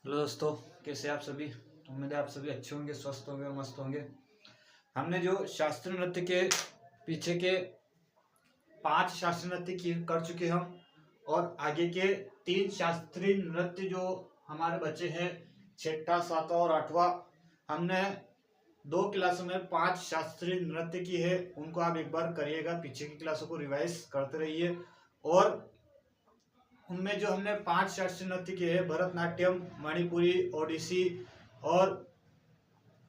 Hello दोस्तों, कैसे आप सभी। उम्मीद है आप सभी अच्छे होंगे, स्वस्थ होंगे और मस्त होंगे। हमने जो शास्त्रीय नृत्य के पीछे के 5 शास्त्रीय नृत्य कर चुके हम, और आगे के 3 शास्त्रीय नृत्य जो हमारे बचे हैं, 6ठा 7वां और 8वां। हमने 2 क्लासों में 5 शास्त्रीय नृत्य की है, उनको आप एक बार करिएगा, पीछे की क्लासों को रिवाइज करते रहिए। और उनमें जो हमने 5 शास्त्रीय नृत्य किए हैं, भरतनाट्यम, मणिपुरी, ओडिसी, और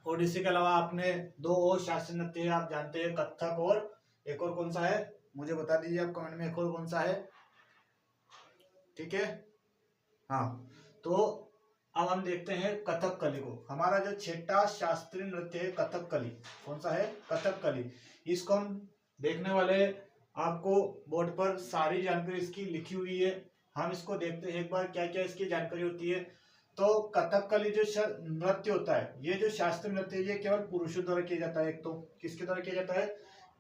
ओडिसी के अलावा आपने 2 और शास्त्रीय नृत्य है, आप जानते हैं, कथक, और एक और कौन सा है मुझे बता दीजिए आप कमेंट में, एक और कौन सा है। ठीक है, हाँ। तो अब हम देखते हैं कथकली को। हमारा जो 6ठा शास्त्रीय नृत्य है कथकली, कौन सा है, कथकली। इसको हम देखने वाले, आपको बोर्ड पर सारी जानकारी इसकी लिखी हुई है। हम इसको देखते हैं एक बार, क्या क्या इसकी जानकारी होती है। तो कथकली जो नृत्य होता है, ये जो शास्त्रीय नृत्य है, ये केवल पुरुषों द्वारा किया जाता है। एक तो किसके द्वारा किया जाता है,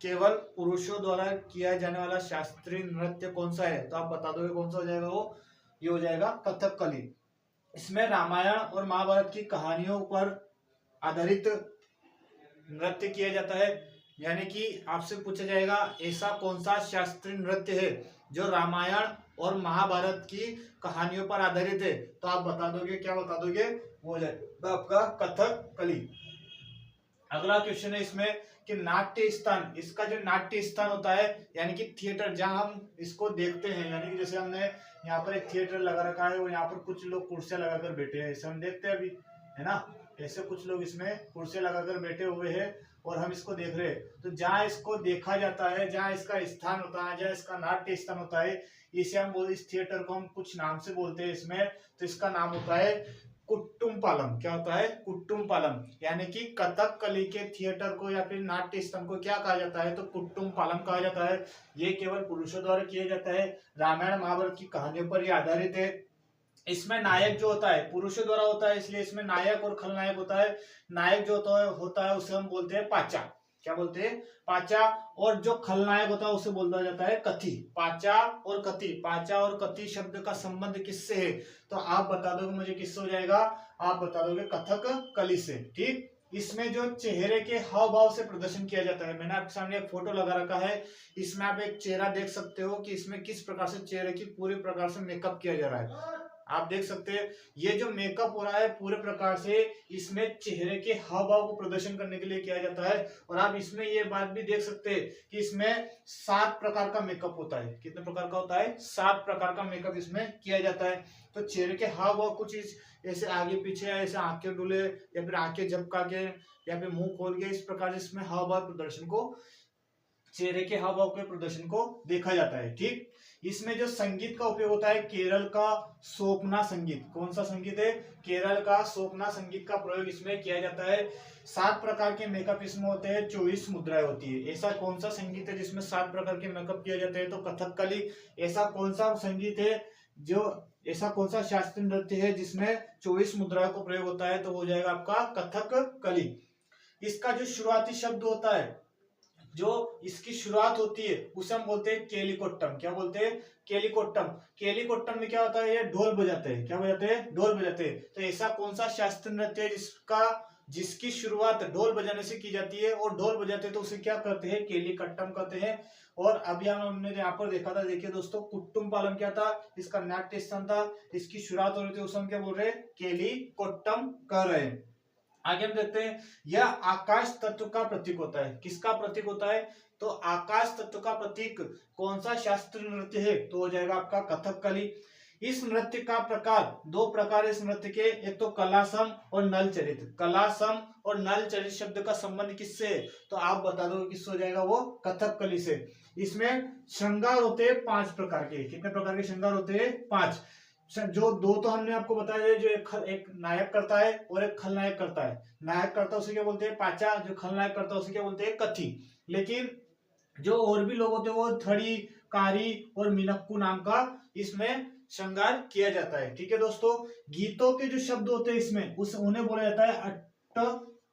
केवल पुरुषों द्वारा किया जाने वाला शास्त्रीय नृत्य कौन सा है, तो आप बता दोगे कौन सा हो जाएगा वो, ये हो जाएगा कथकली। इसमें रामायण और महाभारत की कहानियों पर आधारित नृत्य किया जाता है। यानी कि आपसे पूछा जाएगा ऐसा कौन सा शास्त्रीय नृत्य है जो रामायण और महाभारत की कहानियों पर आधारित है, तो आप बता दोगे, क्या बता दोगे, वो हो जाएगा आपका कथकली। अगला क्वेश्चन है इसमें कि नाट्य स्थान, इसका जो नाट्य स्थान होता है, यानी कि थिएटर जहां हम इसको देखते हैं, यानी कि जैसे हमने यहाँ पर एक थिएटर लगा रखा है और यहाँ पर कुछ लोग कुर्सियां लगाकर बैठे हैं, ऐसे हम देखते हैं अभी, है ना। ऐसे कुछ लोग इसमें कुर्सियां लगाकर बैठे हुए हैं और हम इसको देख रहे हैं। तो जहाँ इसको देखा जाता है, जहाँ इसका स्थान होता है, जहाँ इसका नाट्य स्थान होता है, इसे हम बोल, इस थिएटर को हम कुछ नाम से बोलते हैं इसमें। तो इसका नाम होता है कुट्टुम क्या होता है, कुट्टुम। यानी कि कथकली के थिएटर को या फिर नाट्य स्तंभ को क्या कहा जाता है, तो कुट्टुम कहा जाता है। ये केवल पुरुषों द्वारा किया जाता है, रामायण महाभारत की कहानियों पर ये आधारित है। इसमें नायक जो होता है पुरुषों द्वारा होता है, इसलिए इसमें नायक और खलनायक होता है। नायक जो होता है उसे हम बोलते हैं पाचा, क्या बोलते हैं, पाचा। और जो खलनायक होता है उसे बोला जाता है कथी। पाचा और कथी, पाचा और कथी शब्द का संबंध किससे है, तो आप बता दोगे मुझे, किससे हो जाएगा, आप बता दोगे कथकली से। ठीक, इसमें जो चेहरे के हाव भाव से प्रदर्शन किया जाता है, मैंने आपके सामने एक फोटो लगा रखा है, इसमें आप एक चेहरा देख सकते हो कि इसमें किस प्रकार से चेहरे की पूरी प्रकार से मेकअप किया जा रहा है। आप देख सकते हैं ये जो मेकअप हो रहा है पूरे प्रकार से इसमें चेहरे के हाव भाव को प्रदर्शन करने के लिए किया जाता है। और आप इसमें ये बात भी देख सकते हैं कि इसमें 7 प्रकार का मेकअप होता है। कितने प्रकार का होता है, 7 प्रकार का मेकअप इसमें किया जाता है। तो चेहरे के हाव भाव कुछ ऐसे आगे पीछे, ऐसे आंखें डुले या फिर आंखें झपका के या फिर मुंह खोल के, इस प्रकार से इसमें हाव भाव प्रदर्शन को, चेहरे के हाव भाव के प्रदर्शन को देखा जाता है। ठीक, इसमें जो संगीत का उपयोग होता है, केरल का सोपना संगीत, कौन सा संगीत है, केरल का सोपना संगीत का प्रयोग इसमें किया जाता है। 7 प्रकार के मेकअप इसमें होते हैं, 24 मुद्राएं होती है। ऐसा कौन सा संगीत है जिसमें 7 प्रकार के मेकअप किया जाता है, तो कथकली। ऐसा कौन सा संगीत है ऐसा कौन सा शास्त्रीय नृत्य है जिसमें 24 मुद्राओं का प्रयोग होता है, तो हो जाएगा आपका कथकली। इसका जो शुरुआती शब्द होता है, जो इसकी शुरुआत होती है, उसे हम बोलते हैं केलिकोट्टम। क्या बोलते हैं, केलिकोट्टम। केलिकोट्टम में क्या होता है, ये ढोल बजाते हैं, क्या बजाते हैं, ढोल बजाते हैं। तो ऐसा कौन सा शास्त्रीय नृत्य है जिसकी शुरुआत ढोल बजाने से की जाती है, और ढोल बजाते हैं तो उसे क्या कहते हैं, केलिकट्टम कहते हैं। और अभी हमने यहाँ पर देखा था, देखिए दोस्तों, कुट्टुम पालम क्या था, इसका नाट्य स्थान था, इसकी शुरुआत हो रही थी, उसे हम क्या बोल रहे हैं, केलिकोट्टम कह रहे हैं। आगे हम देखते हैं, यह आकाश तत्व का प्रतीक होता है। किसका प्रतीक होता है, तो आकाश तत्व का प्रतीक कौन सा शास्त्रीय नृत्य है, तो हो जाएगा आपका कथकली। इस नृत्य का प्रकार, 2 प्रकार इस नृत्य के, एक तो कलासम और नल चरित। कलासम और नल चरित शब्द का संबंध किससे है, तो आप बता दो किससे हो जाएगा, वो कथकली से। इसमें श्रृंगार होते हैं 5 प्रकार के। कितने प्रकार के श्रृंगार होते हैं, 5। जो 2 तो हमने आपको बताया, जो एक नायक करता है और एक खलनायक करता है। नायक करता है उसे क्या बोलते हैं, पाचा। जो खलनायक करता है उसे क्या बोलते हैं, कथी। लेकिन जो और भी लोग होते हैं वो थड़ी, कारी और मिनक्कू नाम का इसमें श्रृंगार किया जाता है। ठीक है दोस्तों, गीतों के जो शब्द होते हैं इसमें, उन्हें बोला जाता है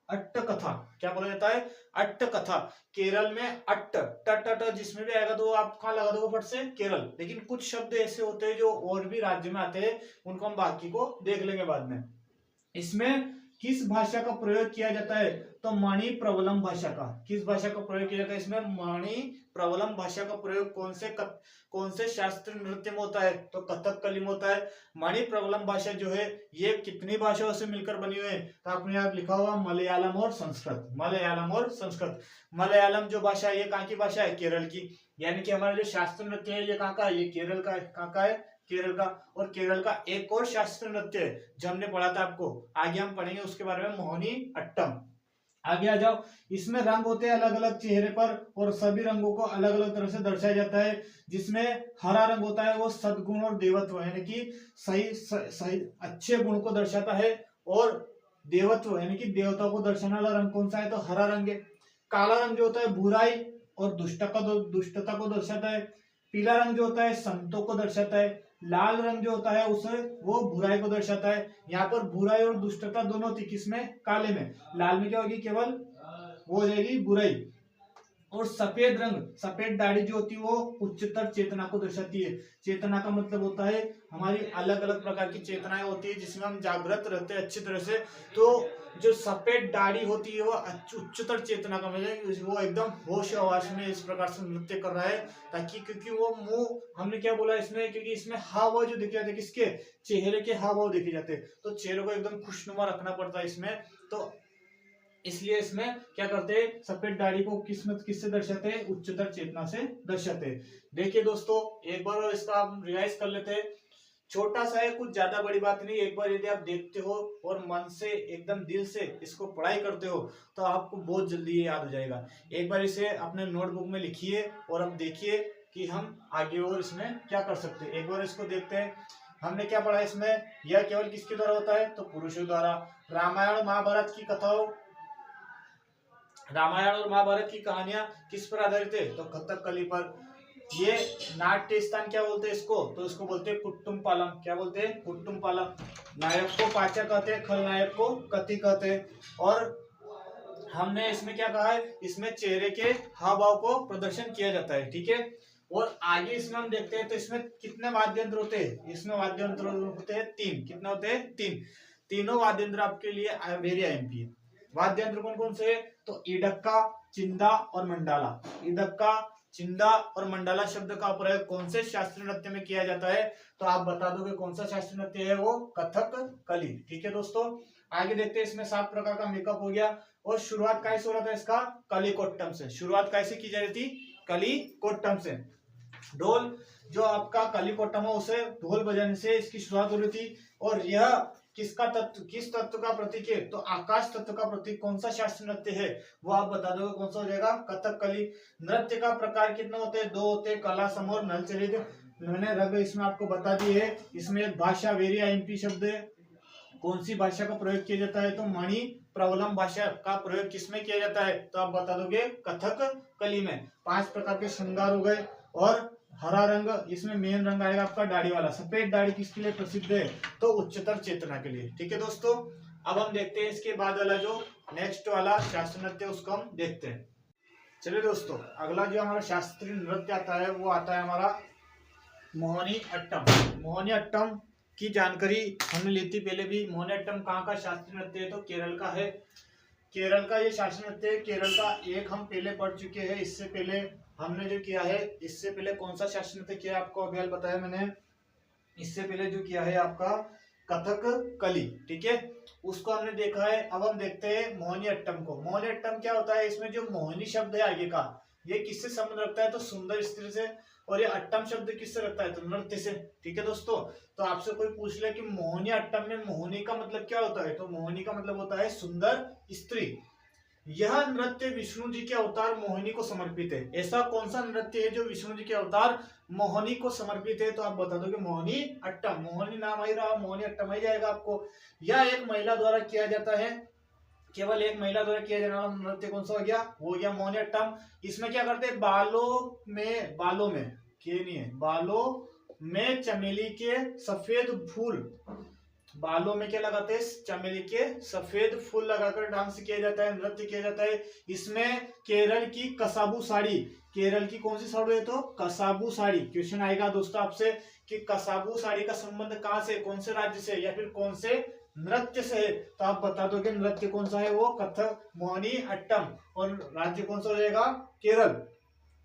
अट्ट कथा, क्या बोला जाता है, अट्ट कथा। केरल में अट्ट ट जिसमें भी आएगा तो आप कहाँ लगा दोगे फट से, केरल। लेकिन कुछ शब्द ऐसे होते हैं जो और भी राज्य में आते हैं, उनको हम बाकी को देख लेंगे बाद में। इसमें किस भाषा का प्रयोग किया जाता है, तो मणि प्रबलम भाषा का। किस भाषा का प्रयोग किया जाता है इसमें, मणि प्रबलम भाषा का प्रयोग कौन से शास्त्रीय नृत्य में होता है, तो कथकली में होता है। मणि प्रबलम भाषा जो है ये कितनी भाषाओं से मिलकर बनी हुई है, तो आपने यहाँ लिखा हुआ मलयालम और संस्कृत, मलयालम और संस्कृत। मलयालम जो भाषा है ये कहाँ की भाषा है, केरल की। यानी कि हमारा जो शास्त्रीय नृत्य है ये कहाँ का है, ये केरल का है। कहाँ का है, केरल का। और केरल का एक और शास्त्रीय नृत्य है जो हमने पढ़ा था आपको, आगे हम पढ़ेंगे उसके बारे में, मोहिनी अट्टम। आगे आ जाओ। इसमें रंग होते हैं अलग अलग चेहरे पर, और सभी रंगों को अलग अलग तरह से दर्शाया जाता है। जिसमें हरा रंग होता है वो सद्गुण और देवत्व, यानी कि सही अच्छे गुण को दर्शाता है। और देवत्व यानी कि देवता को दर्शाने वाला रंग कौन सा है, तो हरा रंग है। काला रंग जो होता है बुराई और दुष्टता को दर्शाता है। पीला रंग जो होता है संतों को दर्शाता है। लाल रंग जो होता है उसे वो बुराई को दर्शाता है। यहाँ पर बुराई और दुष्टता दोनों थी, किसमें, काले में। लाल में क्या होगी, केवल वो हो जाएगी बुराई। और सफेद रंग, सफेद दाढ़ी जो होती है वो उच्चतर चेतना को दर्शाती है। चेतना का मतलब होता है हमारी अलग अलग प्रकार की चेतनाएं होती है जिसमें हम जागृत रहते हैं अच्छी तरह से। तो जो सफेद दाढ़ी होती है वो उच्चतर चेतना का मतलब वो एकदम होश आवाज में इस प्रकार से नृत्य कर रहा है, ताकि क्योंकि वो मुंह, हमने क्या बोला इसमें, क्योंकि इसमें हाव भाव जो दिखे जाते हैं, किसके, चेहरे के हाव भाव देखे जाते हैं, तो चेहरे को एकदम खुशनुमा रखना पड़ता है इसमें। तो इसलिए इसमें क्या करते हैं, सफेद दाढ़ी को किससे दर्शाते हैं, उच्चतर चेतना से दर्शाते हैं। देखिए दोस्तों एक बार और इसका हम रिवाइज कर लेते हैं। छोटा सा है, कुछ ज्यादा बड़ी बात नहीं। एक बार यदि आप देखते हो और मन से एकदम दिल से इसको पढ़ाई करते हो तो आपको बहुत जल्दी ये याद हो जाएगा। एक बार इसे अपने नोटबुक में लिखिए और अब देखिए कि हम आगे और इसमें क्या कर सकते हैं। एक बार इसको देखते हैं, हमने क्या पढ़ा इसमें, यह केवल किसके द्वारा होता है, तो पुरुषों द्वारा। रामायण महाभारत की कथाओं, रामायण और महाभारत की कहानियां किस पर आधारित है, तो कथकली पर। ये नाट्य स्थान क्या बोलते हैं इसको, तो इसको बोलते हैं कुट्टुम पालम। क्या बोलते हैं, कुट्टुम पालम। नायक को पाचा कहते हैं, खलनायक को कथी कहते हैं। और हमने इसमें क्या कहा है, इसमें चेहरे के हाव भाव को प्रदर्शन किया जाता है, ठीक है। और आगे इसमें हम देखते हैं तो इसमें कितने वाद्य यंत्र होते हैं, इसमें वाद्य यंत्र होते हैं 3। कितने होते हैं, 3। तीनों वाद्य यंत्र आपके लिए वेरी आईएमपी है। वाद्य यंत्र कौन कौन से है, तो इडक्का, चिंदा और मंडाला। इडक्का, चिंदा और मंडाला शब्द का प्रयोग कौन से शास्त्रीय नृत्य में किया जाता है, तो आप बता दोगे कौन सा शास्त्रीय नृत्य है, वो कथकली, ठीक है दोस्तों। आगे देखते हैं, इसमें 7 प्रकार का मेकअप हो गया। और शुरुआत कैसे हो रहा था इसका, कलिकोट्टम से। शुरुआत कैसे की जा रही थी, कलिकोट्टम से। ढोल जो आपका कलिकोट्टम है उसे ढोल बजाने से इसकी शुरुआत हो रही थी। और यह किसका तत्व, किस तत्व का प्रतीक है, तो आकाश तत्व का प्रतीक। कौन सा शास्त्रीय नृत्य है, वो आप बता दोगे कौन सा हो जाएगा, कथकली। नृत्य का प्रकार कितने होते हैं, 2 होते हैं, कला, समूह, नल चरित्र। मैंने रग इसमें आपको बता दी है। इसमें एक भाषा वेरी आईएमपी शब्द है। कौन सी भाषा का प्रयोग किया जाता है, तो मणि प्रबलम भाषा का प्रयोग किसमें किया जाता है, तो आप बता दोगे कथकली में। 5 प्रकार के श्रृंगार हो गए। और हरा रंग, इसमें मेन रंग आएगा आपका दाढ़ी वाला। सफेद दाढ़ी किसके लिए प्रसिद्ध है, तो उच्चतर चेतना के लिए, ठीक है दोस्तों। अब हम देखते हैं इसके बाद वाला जो नेक्स्ट वाला शास्त्रीय नृत्य उसको हम देखते हैं। चलिए दोस्तों, अगला जो हमारा शास्त्रीय नृत्य आता है वो आता है हमारा मोहिनी अट्टम। मोहिनी अट्टम की जानकारी हमने ली थी पहले भी। मोहिनी अट्टम कहाँ का शास्त्रीय नृत्य है, तो केरल का है। केरल का ये शास्त्रीय नृत्य है। केरल का एक हम पहले पढ़ चुके हैं, इससे पहले हमने जो किया है, इससे पहले कौन सा शास्त्रीय नृत्य किया आपको अभी बताया मैंने। इससे पहले जो किया है आपका कथकली, ठीक है, उसको हमने देखा है। अब हम देखते हैं मोहिनी अट्टम को। मोहिनी अट्टम क्या होता है, इसमें जो मोहिनी शब्द है आगे का, ये किससे संबंध रखता है, तो सुंदर स्त्री से। और ये अट्टम शब्द किससे रखता है, तो नृत्य से, ठीक है दोस्तों। तो आपसे कोई पूछ ले कि मोहिनी अट्टम में मोहिनी का मतलब क्या होता है, तो मोहिनी का मतलब होता है सुंदर स्त्री। यह नृत्य विष्णु जी के अवतार मोहिनी को समर्पित है। ऐसा कौन सा नृत्य है जो विष्णु जी के अवतार मोहिनी को समर्पित है, तो आप बता दोगे मोहिनी अट्टम। मोहिनी नाम ही रहा, मोहिनी अट्टम ही जाएगा आपको। यह एक महिला द्वारा किया जाता है, केवल एक महिला द्वारा किया जाने वाला नृत्य कौन सा हो गया, वो हो गया मोहिनी अट्टम। इसमें क्या करते हैं, बालों में, के नहीं है, बालों में चमेली के सफेद फूल बालों में क्या लगाते हैं, चमेली के सफेद फूल लगाकर डांस किया जाता है, नृत्य किया जाता है। इसमें केरल की कसाबू साड़ी, केरल की कौन सी साड़ी है, तो कसाबू साड़ी। क्वेश्चन आएगा दोस्तों आपसे कि कसाबू साड़ी का संबंध कहां से, कौन से राज्य से या फिर कौन से नृत्य से है, तो आप बता दोगे नृत्य कौन सा है, वो कथक, मोहिनी अट्टम, और राज्य कौन सा हो जाएगा, केरल।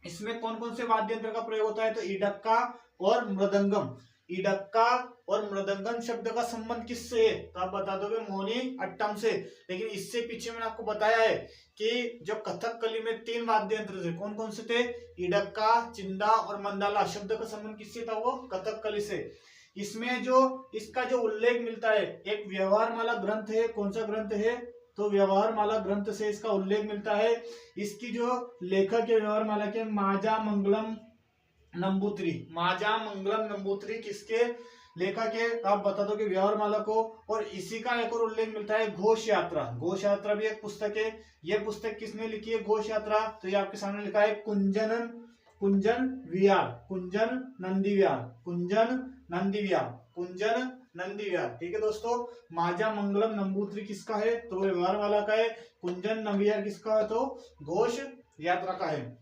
इसमें कौन कौन से वाद्य यंत्र का प्रयोग होता है, तो इडक्का और मृदंगम। इडक्का और मृदंगम शब्द का संबंध किससे है, तो आप बता दोगे मोहिनी अट्टम से। लेकिन इससे पीछे मैंने आपको बताया है कि जो कथकली में 3 वाद्य यंत्र थे, कौन कौन से थे, इडक्का, चिंदा और मंदाला, शब्द का संबंध किससे था, वो कथकली से। इसमें जो इसका जो उल्लेख मिलता है, एक व्यवहारमाला ग्रंथ है, कौन सा ग्रंथ है, तो व्यवहारमाला ग्रंथ से इसका उल्लेख मिलता है। इसकी जो लेखक है व्यवहारमाला के, माजा मंगलम नंबूत्री, माजा मंगलम नंबूत्री किसके लेखक है, तो आप बता दो कि व्यवहारमाला को। और इसी का एक और उल्लेख मिलता है घोष यात्रा, घोष यात्रा भी एक पुस्तक है। यह पुस्तक किसने लिखी है, घोष यात्रा, तो ये आपके सामने लिखा है कुंजन विहार, कुंजन नंदी विहार, कुंजन नंदी विहार, कुंजन नंदी विहार। ठीक है दोस्तों, माजा मंगलम नंबूत्री किसका है, तो व्यवहारमाला का है। कुंजन नंदी विहार किसका है, तो घोष यात्रा का है।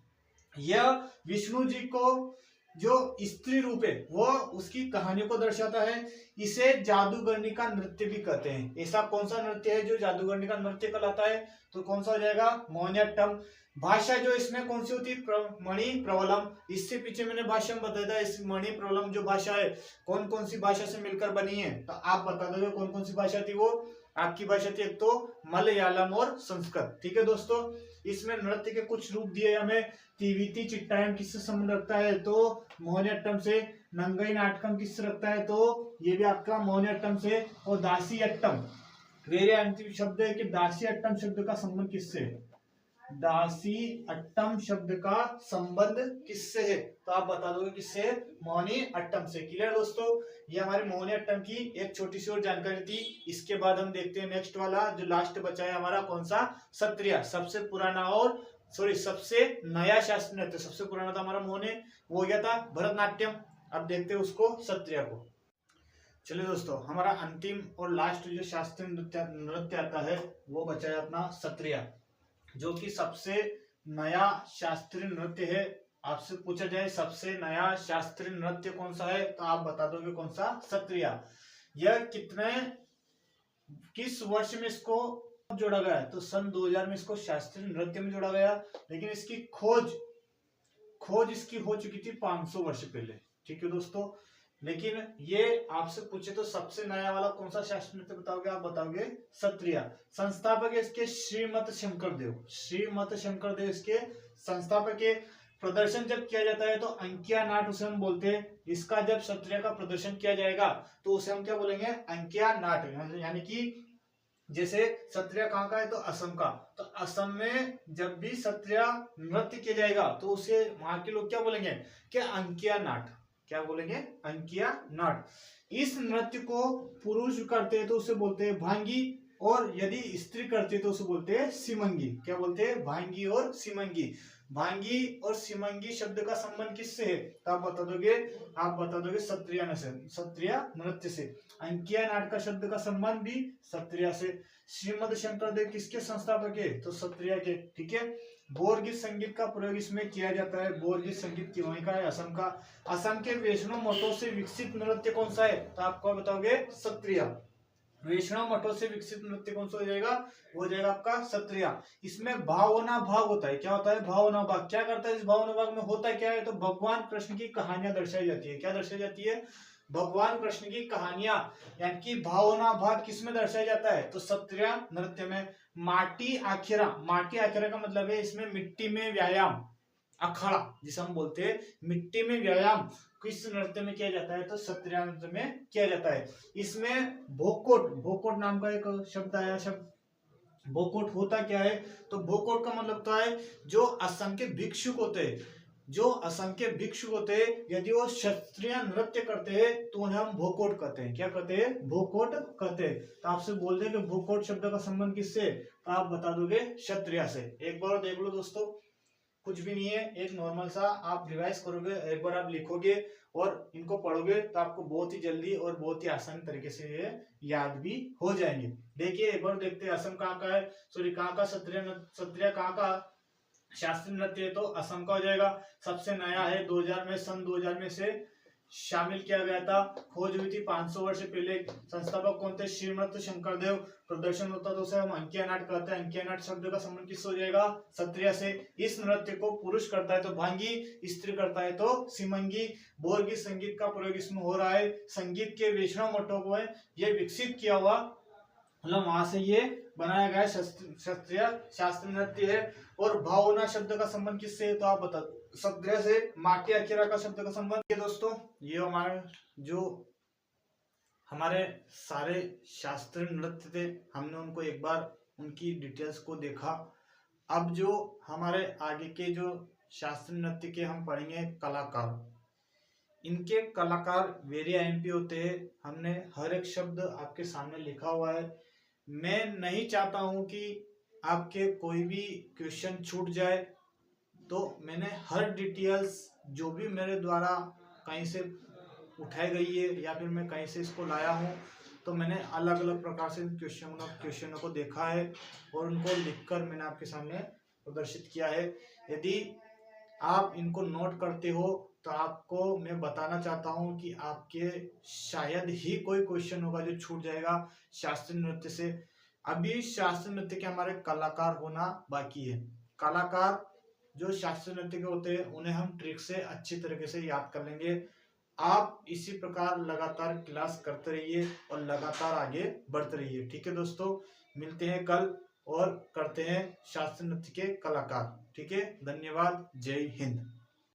यह विष्णु जी को जो स्त्री रूप है वो उसकी कहानियों को दर्शाता है। इसे जादूगरनी का नृत्य भी कहते हैं। ऐसा कौन सा नृत्य है जो जादूगरनी का नृत्य कहलाता है, तो कौन सा हो जाएगा, मोहिनीअट्टम। भाषा जो इसमें कौन सी होती है, मणि प्रवलम। इससे पीछे मैंने भाषा में बताया था, इस मणि प्रवलम जो भाषा है कौन कौन सी भाषा से मिलकर बनी है, तो आप बता दोगे कौन कौन सी भाषा थी, वो आपकी भाषा थी, एक तो मलयालम और संस्कृत। ठीक है दोस्तों, इसमें नृत्य के कुछ रूप दिए हमें। तिविति चिट्टायम किससे संबंध रखता है, तो मोहिनीअट्टम से। नंगई नाटकम किससे रखता है, तो ये भी आपका मोहिनीअट्टम से। और दासी अट्टम, वेरे अंतिम शब्द है कि दासी अट्टम शब्द का संबंध किससे है, दासी अट्टम शब्द का संबंध किससे है, तो आप बता दोगे किससे, मोहिनी अट्टम से। क्लियर दोस्तों, ये हमारे मोहिनी अट्टम की एक छोटी सी और जानकारी थी। इसके बाद हम देखते हैं नेक्स्ट वाला जो लास्ट बचा है हमारा, कौन सा, सत्रिया। सबसे पुराना और सबसे नया शास्त्रीय नृत्य, सबसे पुराना था हमारा मोहिनी, वो गया था भरतनाट्यम। अब देखते हैं उसको, सत्रिया को। चलिए दोस्तों, हमारा अंतिम और लास्ट जो शास्त्रीय नृत्य आता है वो बचा है अपना सत्रिया, जो कि सबसे नया शास्त्रीय नृत्य है। आपसे पूछा जाए सबसे नया शास्त्रीय नृत्य कौन सा है, तो आप बता दोगे कौन सा, सत्रिया। यह किस वर्ष में इसको जोड़ा गया है, तो सन 2000 में इसको शास्त्रीय नृत्य में जोड़ा गया। लेकिन इसकी खोज इसकी हो चुकी थी 500 वर्ष पहले। ठीक है दोस्तों, लेकिन ये आपसे पूछे तो सबसे नया वाला कौन सा शास्त्रीय नृत्य बताओगे, आप बताओगे सत्रिया। संस्थापक है इसके श्रीमत शंकरदेव, श्रीमत शंकरदेव इसके संस्थापक है। प्रदर्शन जब किया जाता है तो अंकिया नाट उसे हम बोलते हैं। इसका जब सत्रिया का प्रदर्शन किया जाएगा तो उसे हम क्या बोलेंगे, अंकिया नाट। यानी कि जैसे सत्रिया कहाँ का है, तो असम का, तो असम में जब भी सत्रिया नृत्य किया जाएगा तो उसे वहां के लोग क्या बोलेंगे, क्या अंकिया नाट, क्या बोलेंगे, अंकिया नाट। इस नृत्य को पुरुष करते हैं तो उसे बोलते हैं भांगी, और यदि स्त्री करती है तो उसे बोलते हैं सिमंगी। क्या बोलते हैं, भांगी और सिमंगी। भांगी और सिमंगी शब्द का संबंध किससे है, तो आप बता दोगे सत्रिया से, सत्रिया नृत्य से। अंकिया नाट का शब्द का संबंध भी सत्रिया से। श्रीमद शंकरदेव किसके संस्थापक है, तो सत्रिया के। ठीक है, बोरगीत संगीत का प्रयोग इसमें किया जाता है। बोरगीत संगीत की वहीं का है, असम का। असम के वैष्णव मठों से विकसित नृत्य कौन सा है, तो आपको बताओगे सत्रिया। वैष्णव मठों से विकसित नृत्य कौन सा हो जाएगा, वो हो जाएगा आपका सत्रिया। इसमें भावना भाग होता है। क्या होता है, भावना भाग। क्या करता है इस भावना भाग में, होता क्या है, तो भगवान कृष्ण की कहानियां दर्शाई जाती है। क्या दर्शाई जाती है, भगवान कृष्ण की कहानियां। यानी कि भावना भाग किसमें दर्शाया जाता है, तो सत्रिया नृत्य में। माटी आखिरा, माटी आखिरा का मतलब है इसमें मिट्टी में व्यायाम, अखाड़ा जिसे हम बोलते हैं, मिट्टी में व्यायाम किस नृत्य में किया जाता है, तो सत्रिया नृत्य में किया जाता है। इसमें भोकोट नाम का एक शब्द आया, शब्द भोकोट होता क्या है, तो भोकोट का मतलब होता है जो असम के भिक्षुक होते हैं, जो असम के भिक्षुक होते हैं, यदि वो क्षत्रिय नृत्य करते हैं तो उन्हें हम भोकोट कहते हैं। क्या कहते हैं, भोकोट कहते हैं। तो आपसे बोल दे कि भोकोट शब्द का संबंध किससे, तो आप बता दोगे क्षत्रिय से। एक बार देख लो दोस्तों, कुछ भी नहीं है, एक नॉर्मल सा आप रिवाइज करोगे, एक बार आप लिखोगे और इनको पढ़ोगे तो आपको बहुत ही जल्दी और बहुत ही आसान तरीके से ये याद भी हो जाएंगे। देखिए एक बार देखते हैं असम कहाँ का है, सॉरी कहाँ का सत्रिया कहाँ का शास्त्रीय नृत्य है, तो असम का हो जाएगा। सबसे नया है 2000 में, सन 2000 में से शामिल किया गया था। खोज हुई थी 500 वर्ष पहले। संस्थापक कौन थे? श्रीमंत शंकरदेव। प्रदर्शन होता तो उसे हम अंकिया नाट कहते हैं। अंकिया नाट शब्द का संबंध किससे हो जाएगा? सत्रिया से। इस नृत्य को पुरुष करता है तो भांगी, स्त्री करता है तो सिमंगी। बोरगी संगीत का प्रयोग इसमें हो रहा है। संगीत के वैष्णव मठों को ये विकसित किया हुआ, मतलब वहां से ये बनाया गया शास्त्रीय शास्त्रीय नृत्य है। और भावना शब्द का संबंध किससे है? तो आप बता, सत्रिया से। माटी अखेरा का शब्द का संबंध है दोस्तों। ये हमारे सारे शास्त्रीय नृत्य थे, हमने उनको एक बार उनकी डिटेल्स को देखा। अब जो हमारे आगे के जो शास्त्रीय नृत्य के हम पढ़ेंगे कलाकार, इनके कलाकार वेरी आईएमपी होते हैं। हमने हर एक शब्द आपके सामने लिखा हुआ है। मैं नहीं चाहता हूं कि आपके कोई भी क्वेश्चन छूट जाए, तो मैंने हर डिटेल्स जो भी मेरे द्वारा कहीं से उठाई गई है या फिर मैं कहीं से इसको लाया हूं, तो मैंने अलग अलग प्रकार से क्वेश्चनों को देखा है और उनको लिखकर मैंने आपके सामने प्रदर्शित किया है। यदि आप इनको नोट करते हो तो आपको मैं बताना चाहता हूं कि आपके शायद ही कोई क्वेश्चन होगा जो छूट जाएगा शास्त्रीय नृत्य से। अभी शास्त्रीय नृत्य के हमारे कलाकार होना बाकी है। कलाकार जो शास्त्रीय नृत्य के होते हैं उन्हें हम ट्रिक से अच्छी तरीके से याद कर लेंगे। आप इसी प्रकार लगातार क्लास करते रहिए और लगातार आगे बढ़ते रहिए। ठीक है दोस्तों, मिलते हैं कल और करते हैं शास्त्रीय नृत्य के कलाकार। ठीक है, धन्यवाद, जय हिंद।